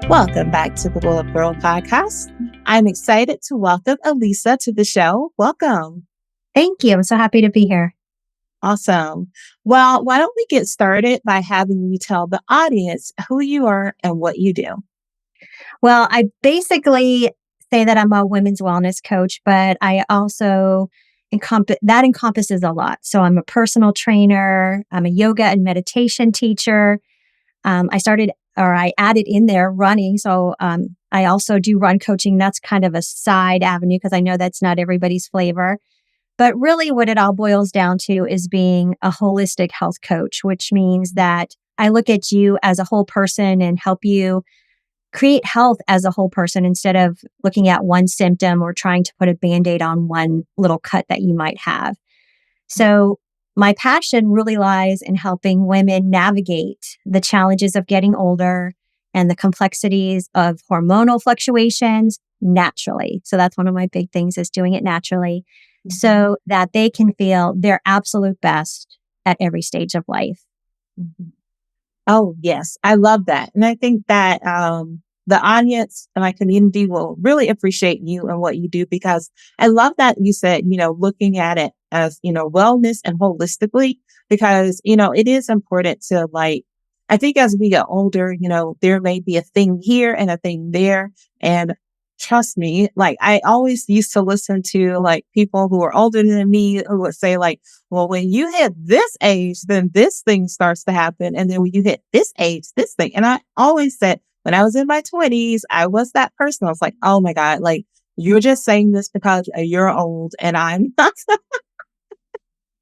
Welcome back to the Gyrl Podcast. I'm excited to welcome Alissa to the show. Welcome. Thank you. I'm so happy to be here. Awesome. Well, why don't we get started by having you tell the audience who you are and what you do? Well, I basically say that I'm a women's wellness coach, but I also encompasses a lot. So I'm a personal trainer. I'm a yoga and meditation teacher. I added in there running. So I also do run coaching. That's kind of a side avenue because I know that's not everybody's flavor. But really what it all boils down to is being a holistic health coach, which means that I look at you as a whole person and help you create health as a whole person instead of looking at one symptom or trying to put a Band-Aid on one little cut that you might have. So my passion really lies in helping women navigate the challenges of getting older and the complexities of hormonal fluctuations naturally. So that's one of my big things is doing it naturally so that they can feel their absolute best at every stage of life. Mm-hmm. Oh, yes. I love that. And I think that the audience and my community will really appreciate you and what you do, because I love that you said, looking at it as, wellness and holistically, because, it is important to I think as we get older, there may be a thing here and a thing there. And trust me, I always used to listen to people who are older than me who would say well, when you hit this age, then this thing starts to happen. And then when you hit this age, this thing. And I always said when I was in my 20s, I was that person. I was like, oh my God, you're just saying this because you're old and I'm not.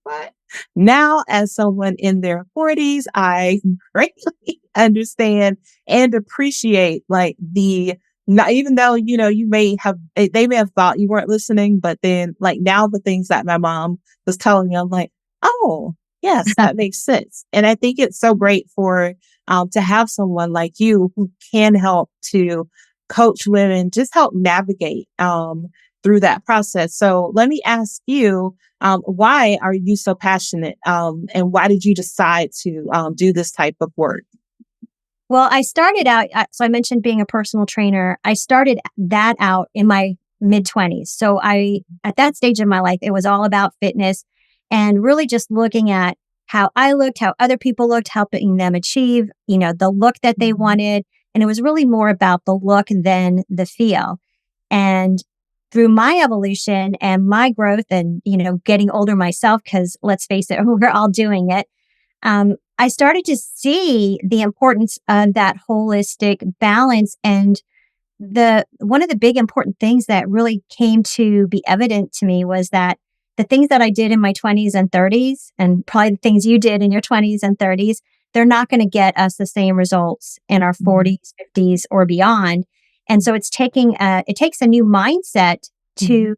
But now as someone in their 40s, I greatly understand and appreciate not even though, they may have thought you weren't listening, but then now the things that my mom was telling me, I'm like, oh, yes, that makes sense. And I think it's so great to have someone like you who can help to coach women, just help navigate through that process. So let me ask you, why are you so passionate? And why did you decide to do this type of work? Well, I started out, so I mentioned being a personal trainer. I started that out in my mid-20s. So at that stage of my life, it was all about fitness and really just looking at how I looked, how other people looked, helping them achieve, the look that they wanted. And it was really more about the look than the feel. And through my evolution and my growth and, getting older myself, because let's face it, we're all doing it. I started to see the importance of that holistic balance. And one of the big important things that really came to be evident to me was that the things that I did in my 20s and 30s, and probably the things you did in your 20s and 30s, they're not going to get us the same results in our 40s, 50s, or beyond. And so it takes a new mindset to,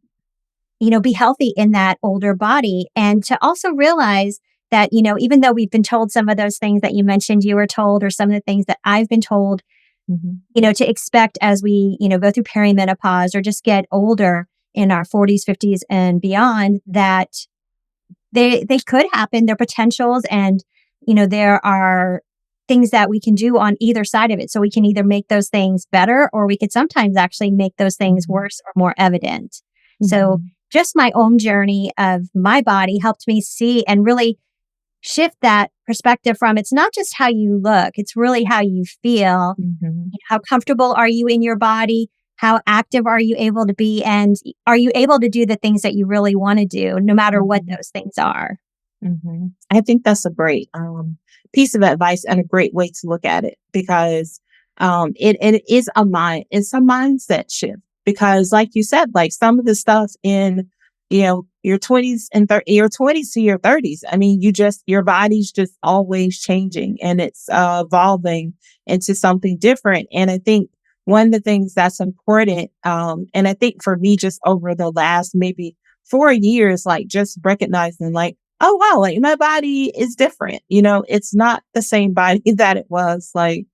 be healthy in that older body, and to also realize that, even though we've been told some of those things that you mentioned you were told, or some of the things that I've been told, to expect as we, go through perimenopause or just get older in our 40s, 50s, and beyond, that they could happen, their potentials, and, there are things that we can do on either side of it. So we can either make those things better, or we could sometimes actually make those things worse or more evident. So just my own journey of my body helped me see and really shift that perspective from it's not just how you look, it's really how you feel. How comfortable are you in your body? How active are you able to be? And are you able to do the things that you really want to do, no matter what those things are? I think that's a great piece of advice and a great way to look at it, because it is it's a mindset shift. Because like you said, some of the stuff in your 20s and your 20s to your 30s, I mean, your body's just always changing and it's evolving into something different. And I think one of the things that's important, and I think for me, just over the last maybe 4 years, just recognizing oh, wow, my body is different. It's not the same body that it was 5-6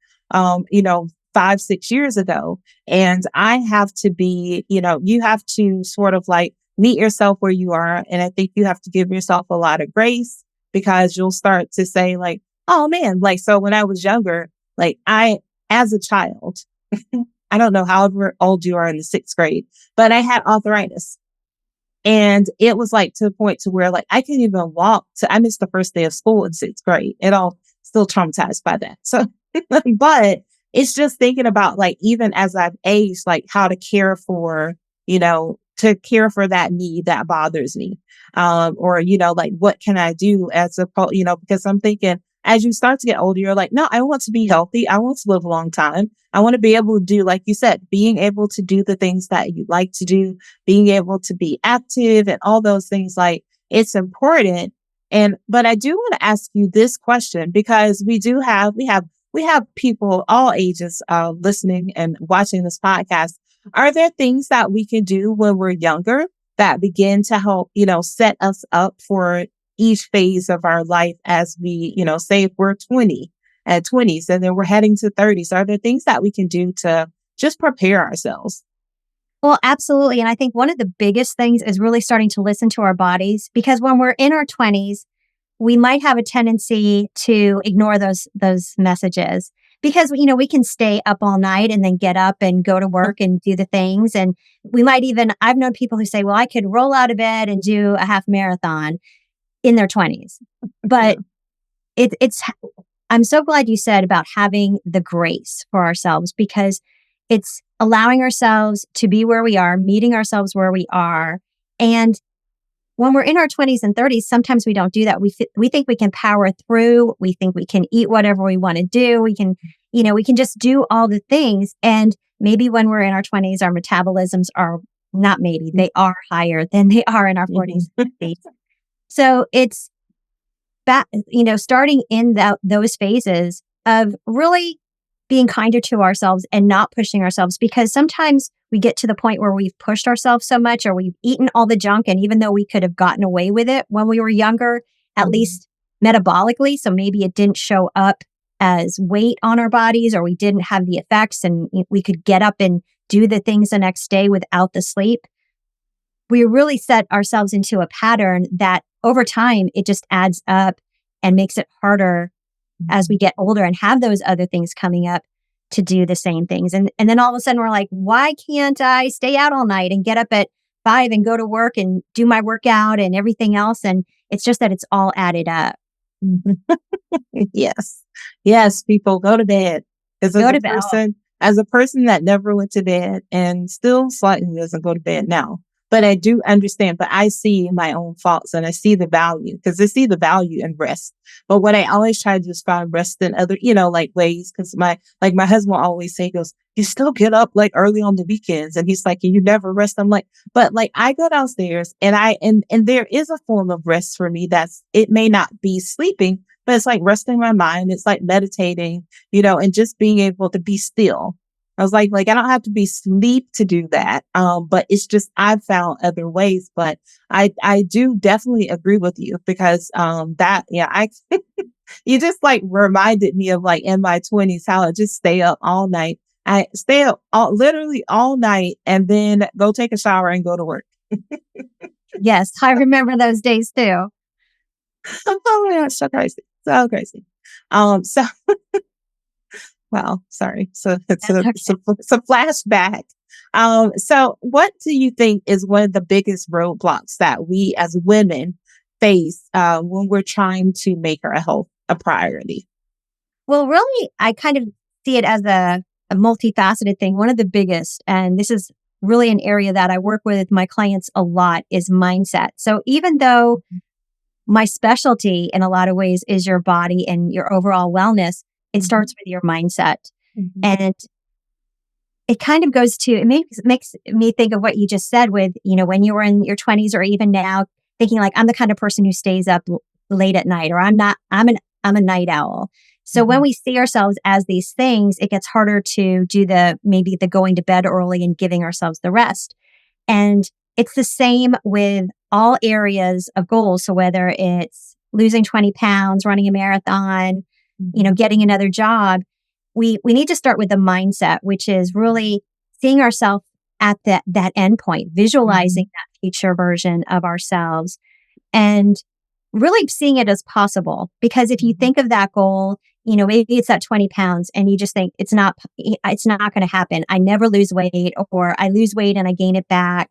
years ago. And I have to be, you have to sort of meet yourself where you are. And I think you have to give yourself a lot of grace, because you'll start to say oh man, so when I was younger, as a child, I don't know however old you are in the sixth grade, but I had arthritis. And it was like to the point to where like I couldn't even walk. So I missed the first day of school in sixth grade. It all still traumatized by that. So, but it's just thinking about like, even as I've aged, like how to care for, to care for that need that bothers me. Or, like what can I do because I'm thinking as you start to get older, you're like, no, I want to be healthy. I want to live a long time. I want to be able to do, like you said, being able to do the things that you like to do, being able to be active and all those things. Like it's important. But I do want to ask you this question because we have people all ages listening and watching this podcast. Are there things that we can do when we're younger that begin to help, set us up for each phase of our life as we, say if we're 20s and then we're heading to 30s? Are there things that we can do to just prepare ourselves? Well, absolutely. And I think one of the biggest things is really starting to listen to our bodies, because when we're in our 20s, we might have a tendency to ignore those messages because, we can stay up all night and then get up and go to work and do the things. And I've known people who say, well, I could roll out of bed and do a half marathon in their 20s. But I'm so glad you said about having the grace for ourselves, because it's allowing ourselves to be where we are, meeting ourselves where we are. And when we're in our 20s and 30s, sometimes we don't do that. We think we can power through. We think we can eat whatever we want to do. We can just do all the things. And maybe when we're in our 20s, our metabolisms are not maybe, they are higher than they are in our 40s and 50s. So it's starting in those phases of really being kinder to ourselves and not pushing ourselves, because sometimes we get to the point where we've pushed ourselves so much or we've eaten all the junk. And even though we could have gotten away with it when we were younger, at least metabolically, so maybe it didn't show up as weight on our bodies, or we didn't have the effects and we could get up and do the things the next day without the sleep. We really set ourselves into a pattern that over time, it just adds up and makes it harder as we get older and have those other things coming up to do the same things. And then all of a sudden we're like, why can't I stay out all night and get up at 5 and go to work and do my workout and everything else? And it's just that it's all added up. Yes. Yes, people go to bed. As a person that never went to bed and still slightly doesn't go to bed now. But I do understand, but I see my own faults and I see the value, because I see the value in rest. But what I always try to do is find rest in other, like ways. Cause my husband always say, he goes, you still get up like early on the weekends. And he's like, you never rest. I'm like, but like I go downstairs and and there is a form of rest for me. It may not be sleeping, but it's like resting my mind. It's like meditating, and just being able to be still. I was like, I don't have to be asleep to do that. But it's just, I've found other ways, but I do definitely agree with you because, you just like reminded me of like in my 20s, how I just stay up all night. I stay up literally all night and then go take a shower and go to work. Yes. I remember those days too. Oh my gosh, so crazy. So crazy. So Well, sorry. So it's a flashback. So what do you think is one of the biggest roadblocks that we as women face when we're trying to make our health a priority? Well, really, I kind of see it as a multifaceted thing. One of the biggest, and this is really an area that I work with my clients a lot, is mindset. So even though my specialty in a lot of ways is your body and your overall wellness, it starts with your mindset. And it kind of goes to, it makes me think of what you just said with, when you were in your 20s or even now, thinking like, I'm the kind of person who stays up late at night, or I'm a night owl. So when we see ourselves as these things, it gets harder to do maybe the going to bed early and giving ourselves the rest. And it's the same with all areas of goals. So whether it's losing 20 pounds, running a marathon, getting another job, we need to start with the mindset, which is really seeing ourselves at that end point, visualizing that future version of ourselves. And really seeing it as possible. Because if you think of that goal, maybe it's that 20 pounds and you just think it's not going to happen. I never lose weight, or I lose weight and I gain it back,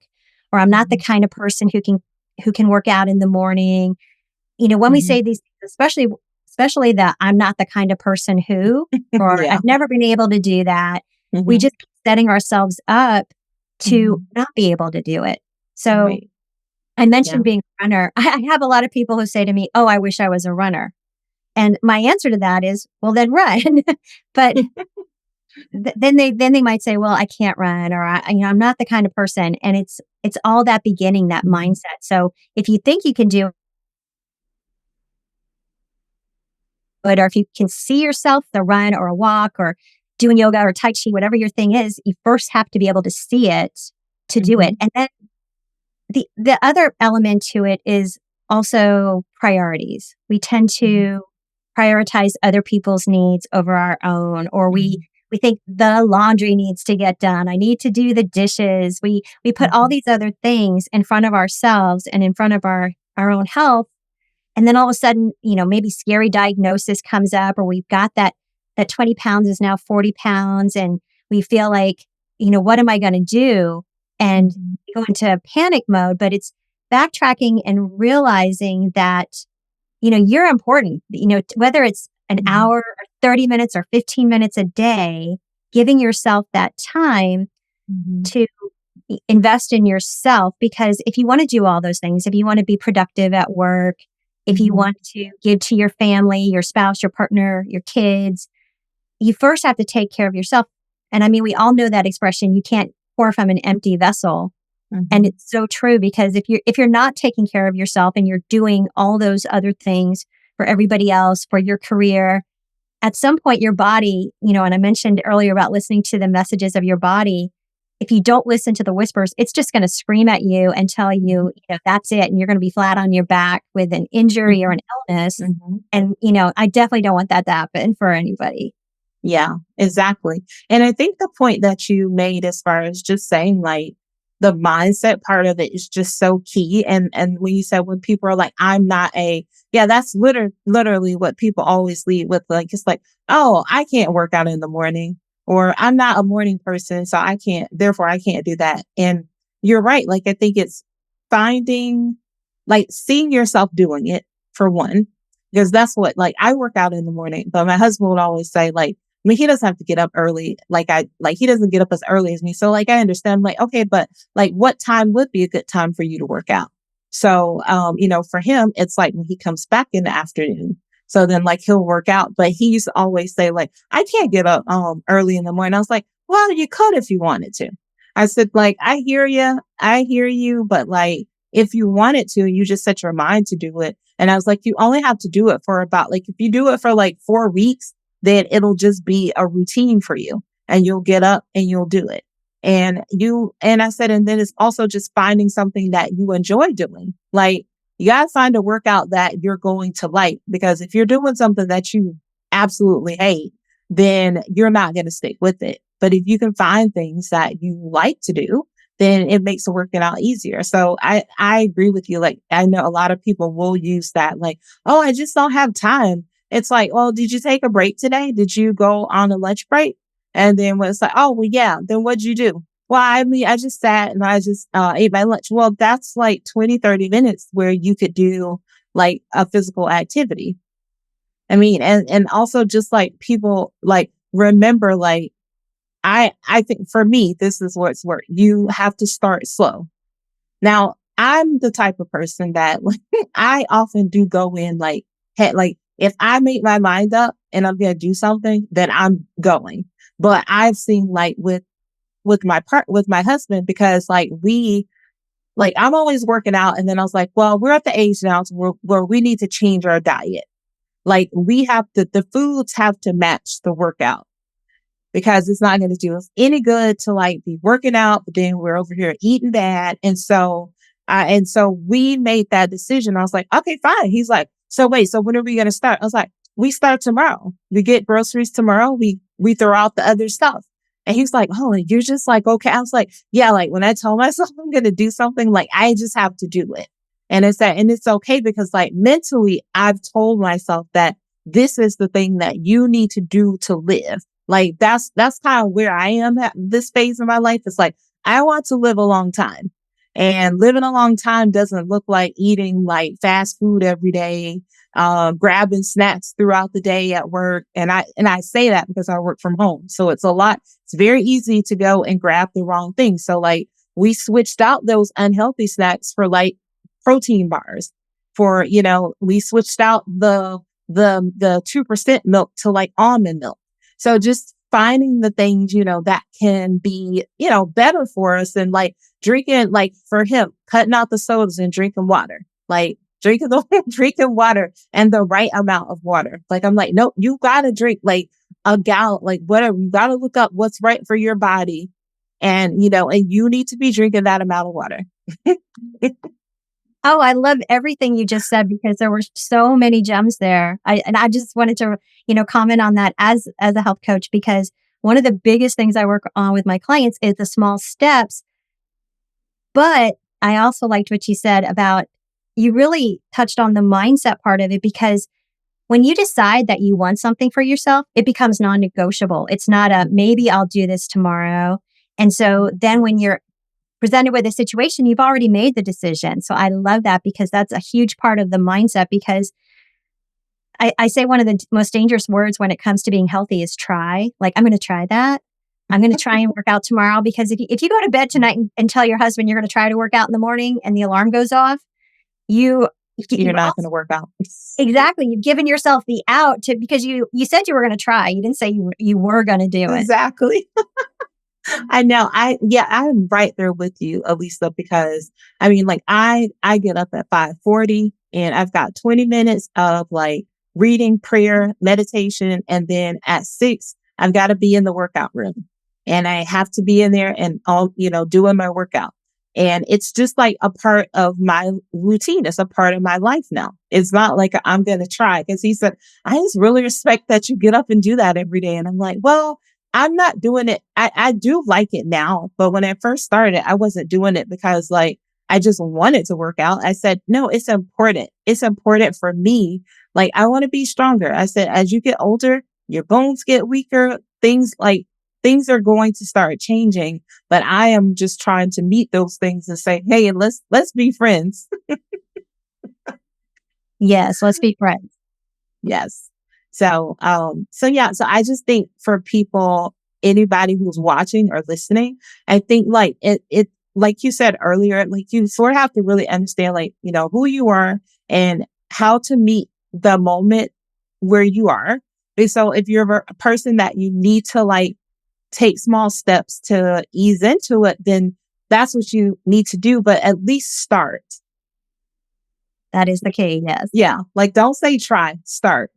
or I'm not the kind of person who can work out in the morning. When we say these, especially that I'm not the kind of person who, or Yeah. I've never been able to do that, we Mhm. just keep setting ourselves up to not be able to do it. So Right. I Yeah. mentioned being a runner. I have a lot of people who say to me, "Oh, I wish I was a runner." And my answer to that is, well, then run. But then they might say, well, I can't run, or I'm not the kind of person. And it's all that beginning, that mindset. So if you think you can do it, or if you can see yourself the run or a walk or doing yoga or Tai Chi, whatever your thing is, you first have to be able to see it to do it. And then the other element to it is also priorities. We tend to prioritize other people's needs over our own, or we think the laundry needs to get done. I need to do the dishes. We put all these other things in front of ourselves and in front of our own health. And then all of a sudden, maybe scary diagnosis comes up, or we've got that 20 pounds is now 40 pounds. And we feel like, what am I going to do? And go into panic mode. But it's backtracking and realizing that, you're important, whether it's an hour or 30 minutes or 15 minutes a day, giving yourself that time to invest in yourself. Because if you want to do all those things, if you want to be productive at work, if you want to give to your family, your spouse, your partner, your kids, you first have to take care of yourself. And I mean, we all know that expression, you can't pour from an empty vessel. And it's so true, because if you're not taking care of yourself and you're doing all those other things for everybody else, for your career, at some point your body, and I mentioned earlier about listening to the messages of your body. If you don't listen to the whispers, it's just going to scream at you and tell you, that's it. And you're going to be flat on your back with an injury or an illness. And, I definitely don't want that to happen for anybody. Yeah, exactly. And I think the point that you made as far as just saying like the mindset part of it is just so key. And when you said when people are like, I'm not that's literally what people always lead with. Like, it's like, oh, I can't work out in the morning, or I'm not a morning person, so therefore I can't do that. And you're right. Like, I think it's finding, like, seeing yourself doing it for one, because that's what, like, I work out in the morning, but my husband would always say, like, I mean, he doesn't have to get up early. He doesn't get up as early as me. So like, I understand, like, okay, but like, what time would be a good time for you to work out? So, for him, it's like when he comes back in the afternoon. So then like, he'll work out, but he used to always say like, I can't get up, early in the morning. I was like, well, you could if you wanted to. I said, like, I hear you, but like, if you wanted to, you just set your mind to do it. And I was like, you only have to do it for about, like, if you do it for like 4 weeks, then it'll just be a routine for you, and you'll get up and you'll do it. And I said, and then it's also just finding something that you enjoy doing. Like, you got to find a workout that you're going to like, because if you're doing something that you absolutely hate, then you're not going to stick with it. But if you can find things that you like to do, then it makes the working out easier. So I agree with you. Like, I know a lot of people will use that, like, oh, I just don't have time. It's like, well, did you take a break today? Did you go on a lunch break? And then when it's like, oh, well, yeah, then what'd you do? Well, I mean, I just sat and I just ate my lunch. Well, that's like 20, 30 minutes where you could do like a physical activity. I mean, and also just like people like remember, like, I think for me, this is where it's work. You have to start slow. Now, I'm the type of person that like, I often do go in like, like, if I make my mind up and I'm going to do something, then I'm going. But I've seen like with my husband, because like I'm always working out. And then I was like, well, we're at the age now where we need to change our diet. Like, the foods have to match the workout, because it's not going to do us any good to like be working out, but then we're over here eating bad. And so we made that decision. I was like, okay, fine. He's like, so wait, so when are we going to start? I was like, we start tomorrow. We get groceries tomorrow. We throw out the other stuff. And he's like, oh, you're just like, okay. I was like, yeah, like when I tell myself I'm going to do something, like I just have to do it. And it's okay because like mentally, I've told myself that this is the thing that you need to do to live. Like that's kind of where I am at this phase of my life. It's like, I want to live a long time, and living a long time doesn't look like eating like fast food every day, grabbing snacks throughout the day at work. And I say that because I work from home. So it's a lot. It's very easy to go and grab the wrong thing. So like we switched out those unhealthy snacks for like protein bars, for, we switched out the 2% milk to like almond milk. So just finding the things, that can be, better for us, and like drinking, like for him, cutting out the sodas and drinking water, like drinking water and the right amount of water. Like, I'm like, no, you gotta drink like a gallon, like whatever. You gotta look up what's right for your body. And, and you need to be drinking that amount of water. Oh, I love everything you just said because there were so many gems there. I just wanted to, comment on that as a health coach, because one of the biggest things I work on with my clients is the small steps. But I also liked what you said about, you really touched on the mindset part of it, because when you decide that you want something for yourself, it becomes non-negotiable. It's not a maybe I'll do this tomorrow. And so then when you're presented with a situation, you've already made the decision. So I love that, because that's a huge part of the mindset. Because I say one of the most dangerous words when it comes to being healthy is try. Like, I'm going to try that. I'm going to try and work out tomorrow. Because if you go to bed tonight and tell your husband you're going to try to work out in the morning and the alarm goes off, you're not going to work out. Exactly. You've given yourself the out because you said you were going to try. You didn't say you were going to do it. Exactly. I know. I'm right there with you, Alissa, because I mean, like I get up at 5:40 and I've got 20 minutes of like reading, prayer, meditation. And then at 6, I've got to be in the workout room, and I have to be in there and all, doing my workout. And it's just like a part of my routine. It's a part of my life now. It's not like I'm going to try, because he said, I just really respect that you get up and do that every day. And I'm like, well, I'm not doing it. I do like it now. But when I first started, I wasn't doing it because like, I just wanted to work out. I said, no, it's important. It's important for me. Like, I want to be stronger. I said, as you get older, your bones get weaker. Things are going to start changing, but I am just trying to meet those things and say, hey, let's be friends. Yes. Let's be friends. Yes. So I just think for people, anybody who's watching or listening, I think like it, like you said earlier, like you sort of have to really understand, like, who you are and how to meet the moment where you are. And so if you're a person that you need to like take small steps to ease into it, then that's what you need to do, but at least start. That is the key. Yes. Yeah. Like, don't say try, start.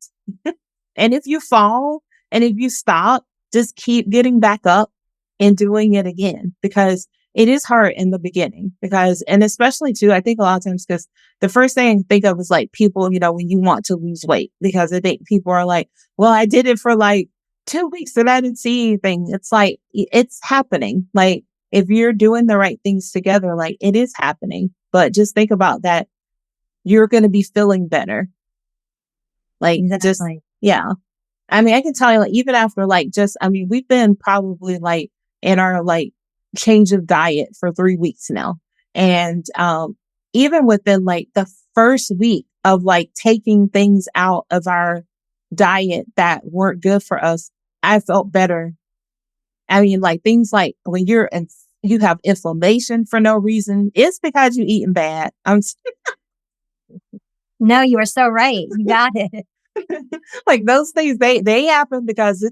And if you fall and if you stop, just keep getting back up and doing it again, because it is hard in the beginning, and especially too, I think a lot of times, because the first thing I think of is like people, when you want to lose weight, because I think people are like, well, I did it for like 2 weeks and I didn't see anything. It's like, it's happening. Like, if you're doing the right things together, like it is happening. But just think about that. You're going to be feeling better. Like, exactly. Yeah. I mean, I can tell you, like, even after we've been probably like in our like change of diet for 3 weeks now. And, even within like the first week of like taking things out of our diet that weren't good for us, I felt better. I mean, like things like when you have inflammation for no reason, it's because you're eating bad. No, you are so right. You got it. Like those things, they happen because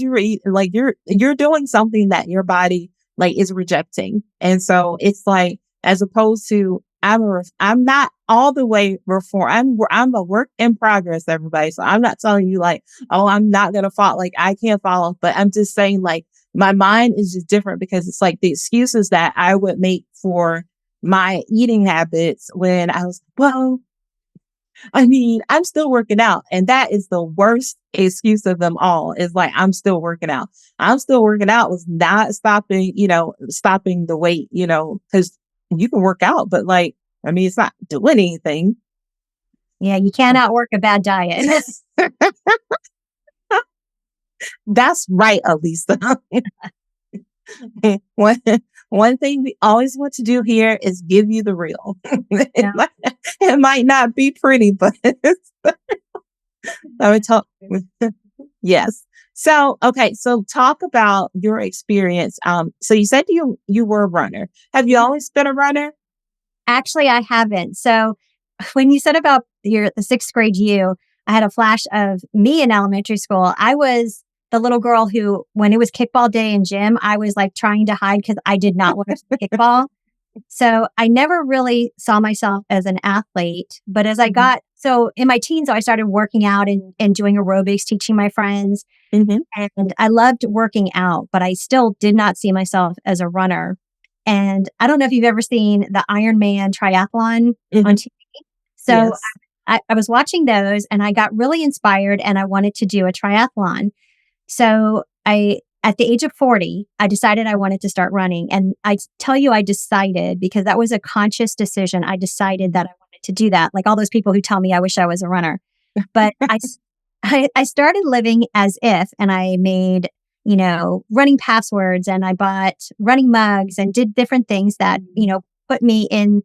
you're eating, like you're doing something that your body like is rejecting. And so it's like, as opposed to, I'm not all the way reformed. I'm a work in progress, everybody. So I'm not telling you like, oh, I'm not going to fall. Like I can't follow, but I'm just saying like my mind is just different, because it's like the excuses that I would make for my eating habits when I was, well, I mean, I'm still working out. And that is the worst excuse of them all, is like, I'm still working out. I'm still working out was not stopping the weight, because you can work out, but like I mean, it's not doing anything. Yeah, you can't outwork a bad diet. That's right, Alissa. one, one thing we always want to do here is give you the real. Yeah. It might not be pretty, but I would talk. Yes. So, okay. So talk about your experience. So you said you were a runner. Have you always been a runner? Actually, I haven't. So when you said about the sixth grade you, I had a flash of me in elementary school. I was the little girl who, when it was kickball day in gym, I was like trying to hide because I did not want to play kickball. So I never really saw myself as an athlete. But as I Mhm. so in my teens, I started working out and doing aerobics, teaching my friends. Mhm. And I loved working out, but I still did not see myself as a runner. And I don't know if you've ever seen the Ironman triathlon on Mhm. TV. So Yes. I was watching those and I got really inspired and I wanted to do a triathlon. So at the age of 40, I decided I wanted to start running. And I tell you, I decided because that was a conscious decision. I decided that I wanted to do that. Like all those people who tell me I wish I was a runner. But I started living as if, and I made, running passwords and I bought running mugs and did different things that, put me in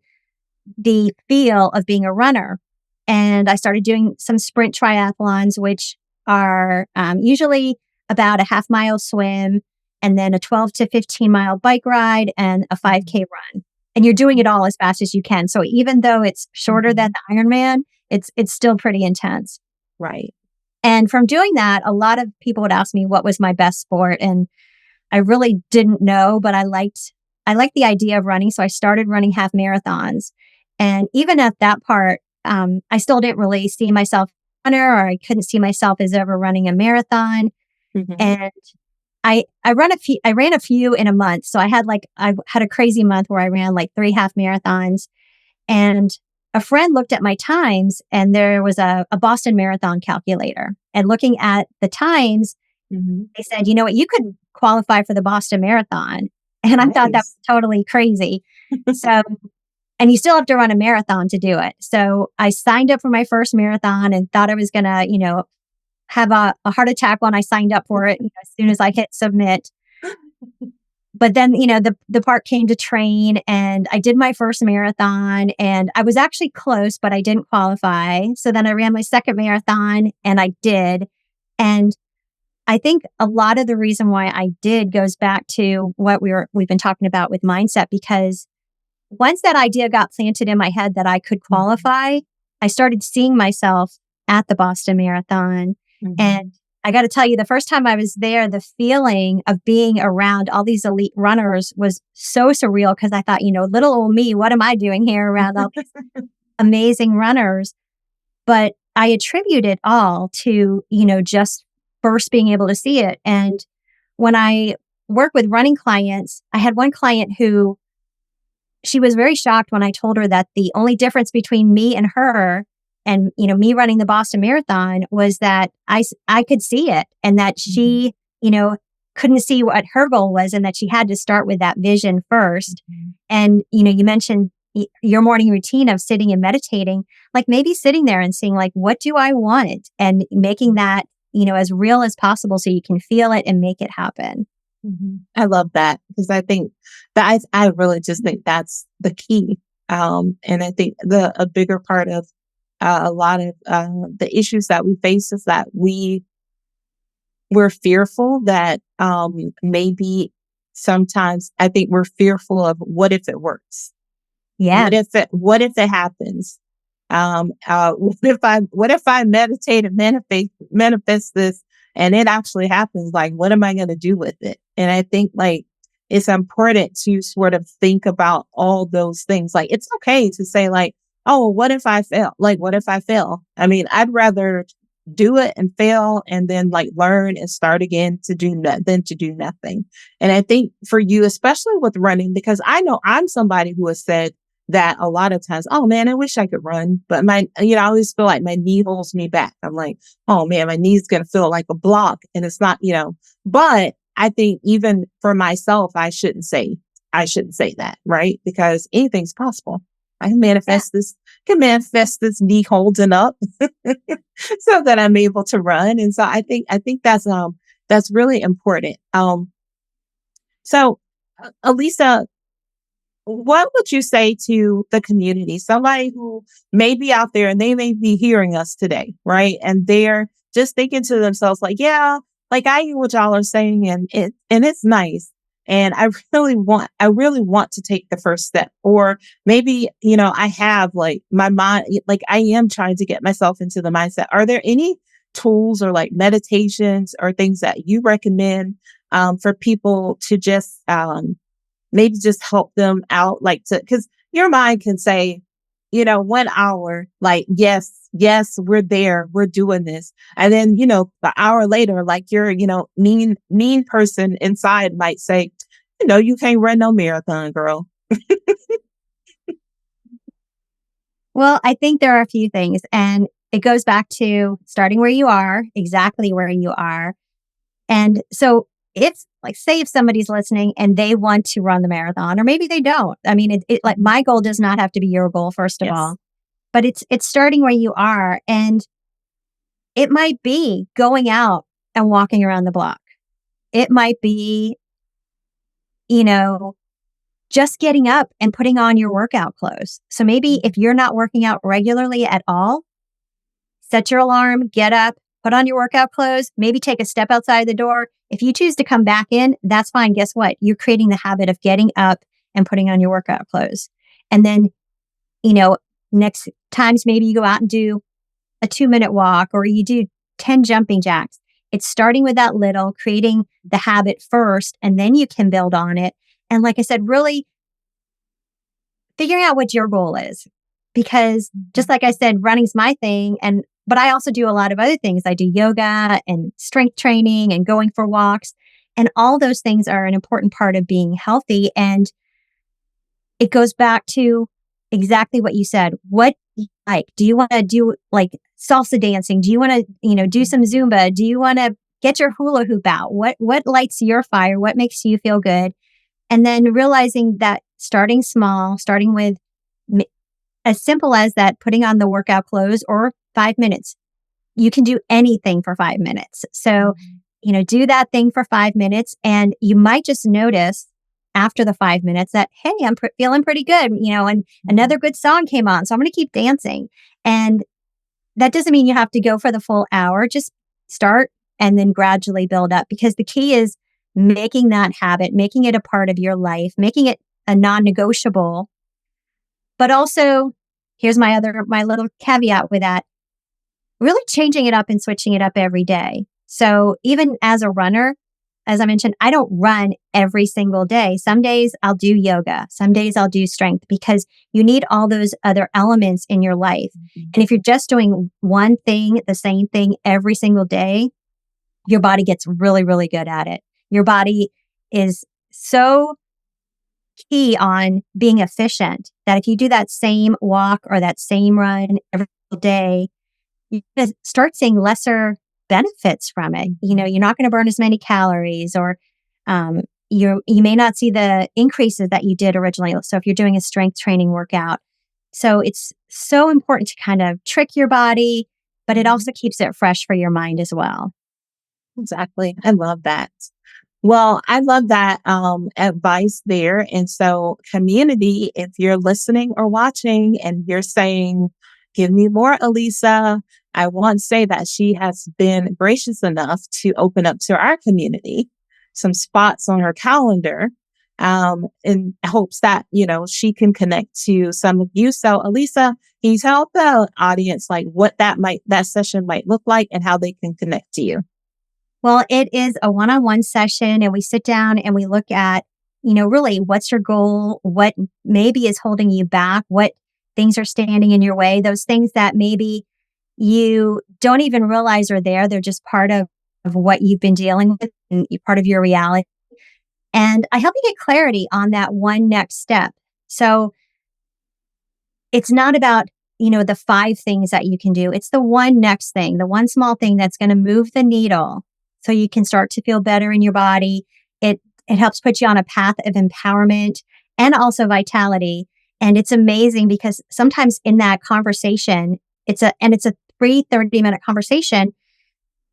the feel of being a runner. And I started doing some sprint triathlons, which are usually about a half-mile swim and then a 12 to 15-mile bike ride and a 5K run. And you're doing it all as fast as you can. So even though it's shorter than Mhm. the Ironman, it's still pretty intense. Right. And from doing that, a lot of people would ask me what was my best sport. And I really didn't know, but I liked the idea of running. So I started running half marathons. And even at that part, I still didn't really see myself as a runner, or I couldn't see myself as ever running a marathon. Mhm. And I ran a few in a month. So I had a crazy month where I ran like 3 half marathons. And a friend looked at my times and there was a Boston Marathon calculator. And looking at the times, Mhm. they said, you know what, you could qualify for the Boston Marathon. And I thought that Nice. was totally crazy. So, and you still have to run a marathon to do it. So I signed up for my first marathon and thought I was going to, have a heart attack when I signed up for it, as soon as I hit submit. But then, the part came to train and I did my first marathon and I was actually close, but I didn't qualify. So then I ran my second marathon and I did. And I think a lot of the reason why I did goes back to what we've been talking about with mindset, because once that idea got planted in my head that I could Mhm. qualify, I started seeing myself at the Boston Marathon. Mhm. And I got to tell you, the first time I was there, the feeling of being around all these elite runners was so surreal because I thought, little old me, what am I doing here around all these amazing runners? But I attribute it all to, just first being able to see it. And when I work with running clients, I had one client who she was very shocked when I told her that the only difference between me and her and, me running the Boston Marathon was that I could see it and that Mhm. she, couldn't see what her goal was and that she had to start with that vision first. Mhm. And, you mentioned your morning routine of sitting and meditating, like maybe sitting there and seeing like, what do I want? And making that, as real as possible so you can feel it and make it happen. Mhm. I love that because I think that I really just think that's the key. And I think a bigger part of a lot of the issues that we face is that we're fearful that maybe sometimes I think we're fearful of what if it works? Yeah. What if it happens? What if I meditate and manifest this and it actually happens? Like, what am I going to do with it? And I think like it's important to sort of think about all those things. Like, it's okay to say like, oh, what if I fail? Like, what if I fail? I mean, I'd rather do it and fail and then like learn and start again than to do nothing. And I think for you, especially with running, because I know I'm somebody who has said that a lot of times, oh man, I wish I could run, but I always feel like my knee holds me back. I'm like, oh man, my knee's going to feel like a block. And it's not, but I think even for myself, I shouldn't say that, right? Because anything's possible. I can Yeah. manifest this knee holding up so that I'm able to run. And so I think that's really important. So Alisa, what would you say to the community? Somebody who may be out there and they may be hearing us today, right? And they're just thinking to themselves, like, yeah, like I hear what y'all are saying and it's nice. And I really want to take the first step. Or maybe, I have like my mind, like I am trying to get myself into the mindset. Are there any tools or like meditations or things that you recommend for people to just maybe just help them out, like because your mind can say, 1 hour, like, yes, we're there, we're doing this. And then, the hour later, like your, mean person inside might say, you can't run no marathon, girl. Well, I think there are a few things, and it goes back to starting where you are, exactly where you are. And so it's like, say if somebody's listening and they want to run the marathon, or maybe they don't. I mean, it like my goal does not have to be your goal, first of Yes. all, but it's starting where you are. And it might be going out and walking around the block. It might be, you know, just getting up and putting on your workout clothes. So maybe if you're not working out regularly at all, set your alarm, get up, put on your workout clothes, maybe take a step outside the door. If you choose to come back in, that's fine. Guess what? You're creating the habit of getting up and putting on your workout clothes. And then, next times maybe you go out and do a 2-minute walk, or you do 10 jumping jacks. It's starting with that little, creating the habit first, and then you can build on it. And like I said, really figuring out what your goal is. Because just like I said, running's my thing. But I also do a lot of other things. I do yoga and strength training and going for walks. And all those things are an important part of being healthy. And it goes back to exactly what you said. What do you like? Do you want to do like salsa dancing? Do you want to, do some Zumba? Do you want to get your hula hoop out? What lights your fire? What makes you feel good? And then realizing that starting small, starting with as simple as that, putting on the workout clothes or 5 minutes. You can do anything for 5 minutes. So, do that thing for 5 minutes, and you might just notice after the 5 minutes that, hey, I'm feeling pretty good, and another good song came on. So I'm going to keep dancing. And that doesn't mean you have to go for the full hour. Just start and then gradually build up, because the key is making that habit, making it a part of your life, making it a non-negotiable. But also, here's my little caveat with that, really changing it up and switching it up every day. So even as a runner, as I mentioned, I don't run every single day. Some days I'll do yoga. Some days I'll do strength, because you need all those other elements in your life. And if you're just doing one thing, the same thing every single day, your body gets really, really good at it. Your body is so key on being efficient that if you do that same walk or that same run every day, you're going to start seeing lesser benefits from it. You're not going to burn as many calories, or you may not see the increases that you did originally. So if you're doing a strength training workout. So it's so important to kind of trick your body, but it also keeps it fresh for your mind as well. Exactly. I love that. Well, I love that advice there. And so, community, if you're listening or watching and you're saying, give me more, Alisa, I want to say that she has been gracious enough to open up to our community some spots on her calendar in hopes that, she can connect to some of you. So, Alisa, can you tell the audience like what that session might look like and how they can connect to you? Well, it is a one-on-one session, and we sit down and we look at, really what's your goal? What maybe is holding you back? What things are standing in your way? Those things that maybe you don't even realize are there. They're just part of what you've been dealing with and part of your reality. And I help you get clarity on that one next step. So it's not about, the 5 things that you can do. It's the one next thing, the one small thing that's going to move the needle so you can start to feel better in your body. It helps put you on a path of empowerment and also vitality. And it's amazing because sometimes in that conversation, it's a 30-minute conversation,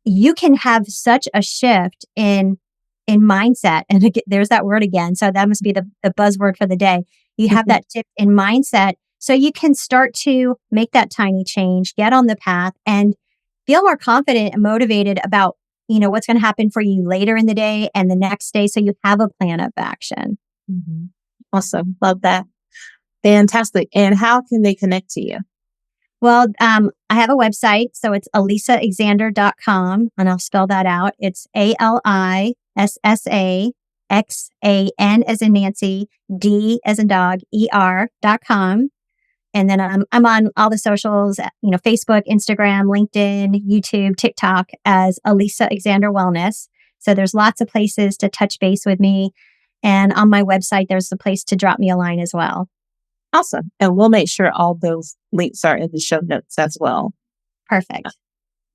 you can have such a shift in mindset. And again, there's that word again. So that must be the buzzword for the day. You have that shift in mindset. So you can start to make that tiny change, get on the path, and feel more confident and motivated about, what's going to happen for you later in the day and the next day. So you have a plan of action. Mm-hmm. Awesome. Love that. Fantastic. And how can they connect to you? Well, I have a website. So it's AlissaXander.com, and I'll spell that out. It's ALISSAXAN as in Nancy, D as in dog, ER.com. And then I'm on all the socials, Facebook, Instagram, LinkedIn, YouTube, TikTok as Alissa Xander Wellness. So there's lots of places to touch base with me. And on my website, there's a place to drop me a line as well. Awesome. And we'll make sure all those links are in the show notes as well. Perfect.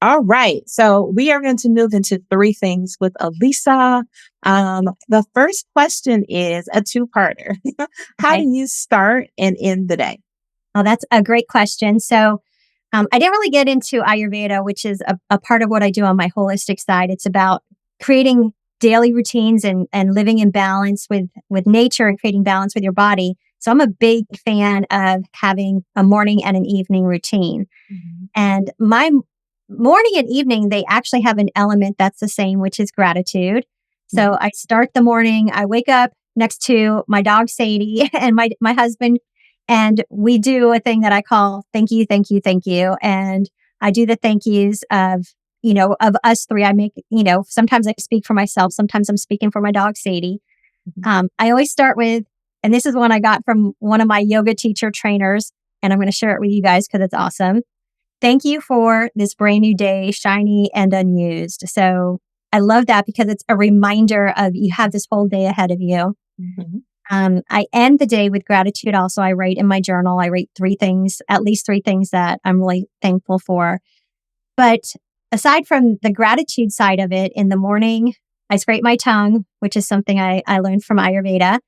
All right. So we are going to move into 3 things with Alissa. The first question is a 2-parter. How do you start and end the day? Oh, that's a great question. So I didn't really get into Ayurveda, which is a part of what I do on my holistic side. It's about creating daily routines and living in balance with nature and creating balance with your body. So I'm a big fan of having a morning and an evening routine. Mm-hmm. And my morning and evening, they actually have an element that's the same, which is gratitude. So I start the morning, I wake up next to my dog Sadie and my husband, and we do a thing that I call thank you, thank you, thank you. And I do the thank yous of us 3. I make, sometimes I speak for myself. Sometimes I'm speaking for my dog Sadie. Mm-hmm. I always start with, and this is one I got from one of my yoga teacher trainers, and I'm going to share it with you guys because it's awesome. Thank you for this brand new day, shiny and unused. So I love that because it's a reminder of you have this whole day ahead of you. Mm-hmm. I end the day with gratitude. Also, I write in my journal, I write at least three things that I'm really thankful for. But aside from the gratitude side of it, in the morning, I scrape my tongue, which is something I learned from Ayurveda.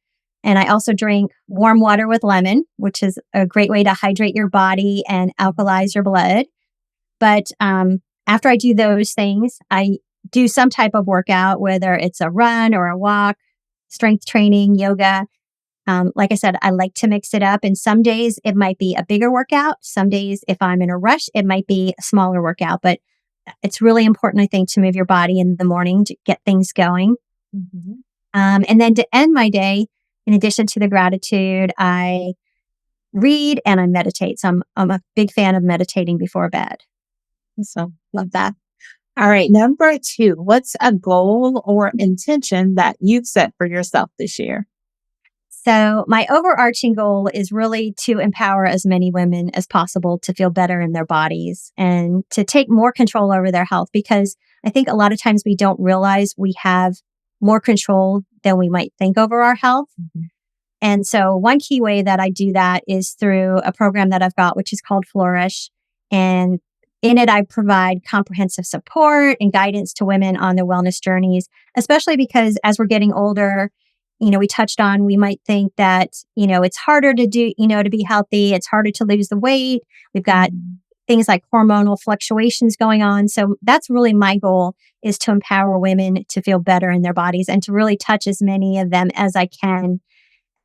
And I also drink warm water with lemon, which is a great way to hydrate your body and alkalize your blood. But after I do those things, I do some type of workout, whether it's a run or a walk, strength training, yoga. Like I said, I like to mix it up. And some days it might be a bigger workout. Some days, if I'm in a rush, it might be a smaller workout. But it's really important, I think, to move your body in the morning to get things going. Mm-hmm. And then to end my day, in addition to the gratitude, I read and I meditate. So I'm a big fan of meditating before bed. So love that. All right. Number 2, what's a goal or intention that you've set for yourself this year? So my overarching goal is really to empower as many women as possible to feel better in their bodies and to take more control over their health, because I think a lot of times we don't realize we have more control than we might think over our health. Mm-hmm. And so one key way that I do that is through a program that I've got, which is called Flourish. And in it, I provide comprehensive support and guidance to women on their wellness journeys, especially because as we're getting older, we touched on, we might think that, it's harder to do, to be healthy. It's harder to lose the weight. We've got things like hormonal fluctuations going on. So that's really my goal, is to empower women to feel better in their bodies and to really touch as many of them as I can.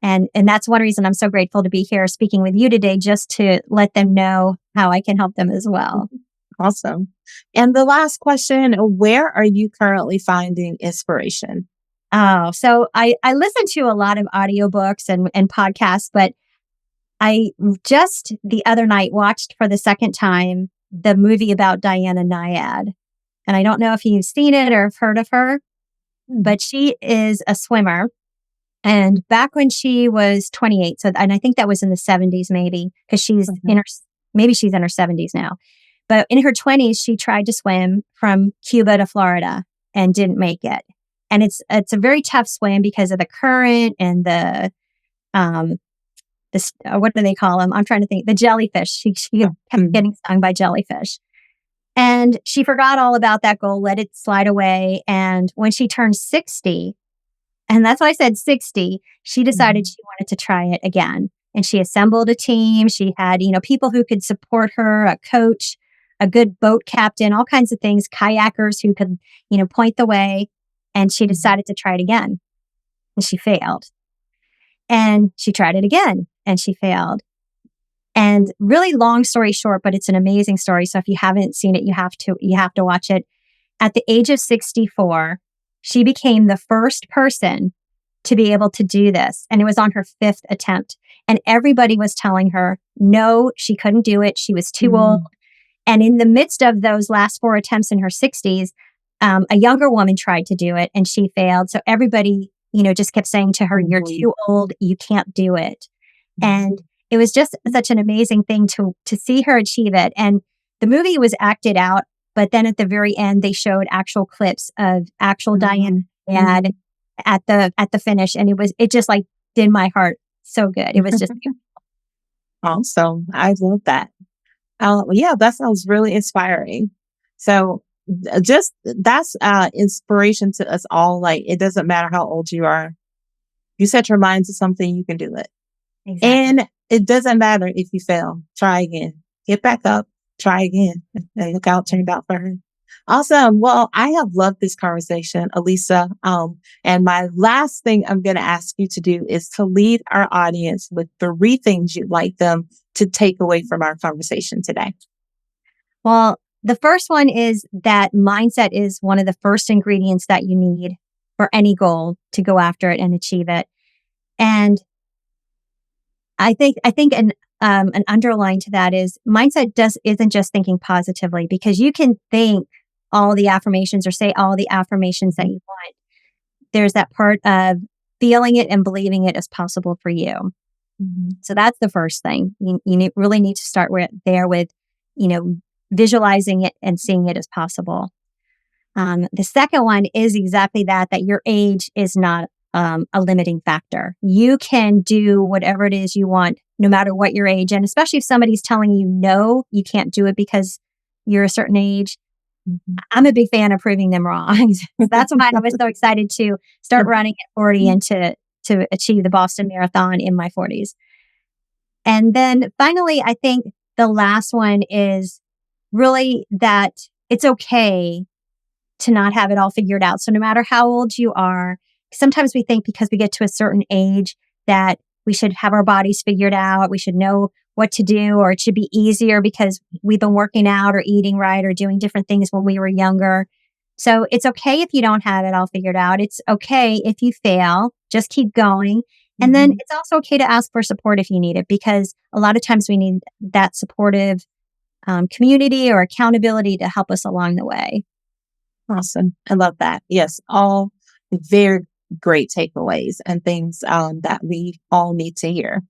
And that's one reason I'm so grateful to be here speaking with you today, just to let them know how I can help them as well. Awesome. And the last question, where are you currently finding inspiration? Oh, so I listen to a lot of audiobooks and podcasts, but I just the other night watched for the second time the movie about Diana Nyad. And I don't know if you've seen it or have heard of her, but she is a swimmer. And back when she was 28, and I think that was in the 70s maybe, because she's she's in her 70s now. But in her 20s, she tried to swim from Cuba to Florida and didn't make it. And it's a very tough swim because of the current and the what do they call them? I'm trying to think. The jellyfish. She kept getting stung by jellyfish. And she forgot all about that goal, let it slide away. And when she turned 60, and that's why I said 60, she decided she wanted to try it again. and she assembled a team. She had, people who could support her, a coach, a good boat captain, all kinds of things, kayakers who could, point the way. And she decided to try it again, and she failed. And she tried it again, and she failed. And really long story short, but it's an amazing story. So if you haven't seen it, you have to watch it. At the age of 64, she became the first person to be able to do this. And it was on her 5th attempt. And everybody was telling her, no, she couldn't do it. She was too old. And in the midst of those last 4 attempts in her 60s, a younger woman tried to do it and she failed. So everybody, just kept saying to her, you're too old. You can't do it. And it was just such an amazing thing to see her achieve it. And the movie was acted out, but then at the very end, they showed actual clips of actual Diane at the finish. And it just like did my heart so good. It was just awesome. I love that. Yeah, that sounds really inspiring. So just that's inspiration to us all. Like, it doesn't matter how old you are. You set your mind to something, you can do it. Exactly. And it doesn't matter if you fail. Try again. Get back up. Try again. And look how it turned out for her. Awesome. Well, I have loved this conversation, Alissa. And my last thing I'm going to ask you to do is to lead our audience with 3 things you'd like them to take away from our conversation today. Well, the first one is that mindset is one of the first ingredients that you need for any goal to go after it and achieve it. And I think an underline to that is mindset isn't just thinking positively, because you can think all the affirmations or say all the affirmations that you want. There's that part of feeling it and believing it is possible for you. So that's the first thing. You really need to start with visualizing it and seeing it as possible. The second one is exactly that your age is not a limiting factor. You can do whatever it is you want, no matter what your age. And especially if somebody's telling you, no, you can't do it because you're a certain age. I'm a big fan of proving them wrong. That's why I was so excited to start running at 40 and to achieve the Boston Marathon in my 40s. And then finally, I think the last one is really that it's okay to not have it all figured out. So no matter how old you are, sometimes we think because we get to a certain age that we should have our bodies figured out. We should know what to do, or it should be easier because we've been working out or eating right or doing different things when we were younger. So it's okay if you don't have it all figured out. It's okay if you fail. Just keep going. And then it's also okay to ask for support if you need it, because a lot of times we need that supportive community or accountability to help us along the way. Awesome. I love that. Yes, all very great takeaways and things that we all need to hear.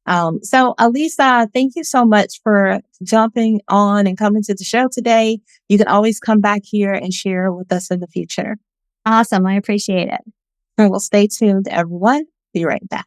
So Alissa, thank you so much for jumping on and coming to the show today. You can always come back here and share with us in the future. Awesome. I appreciate it. And we'll stay tuned, everyone. Be right back.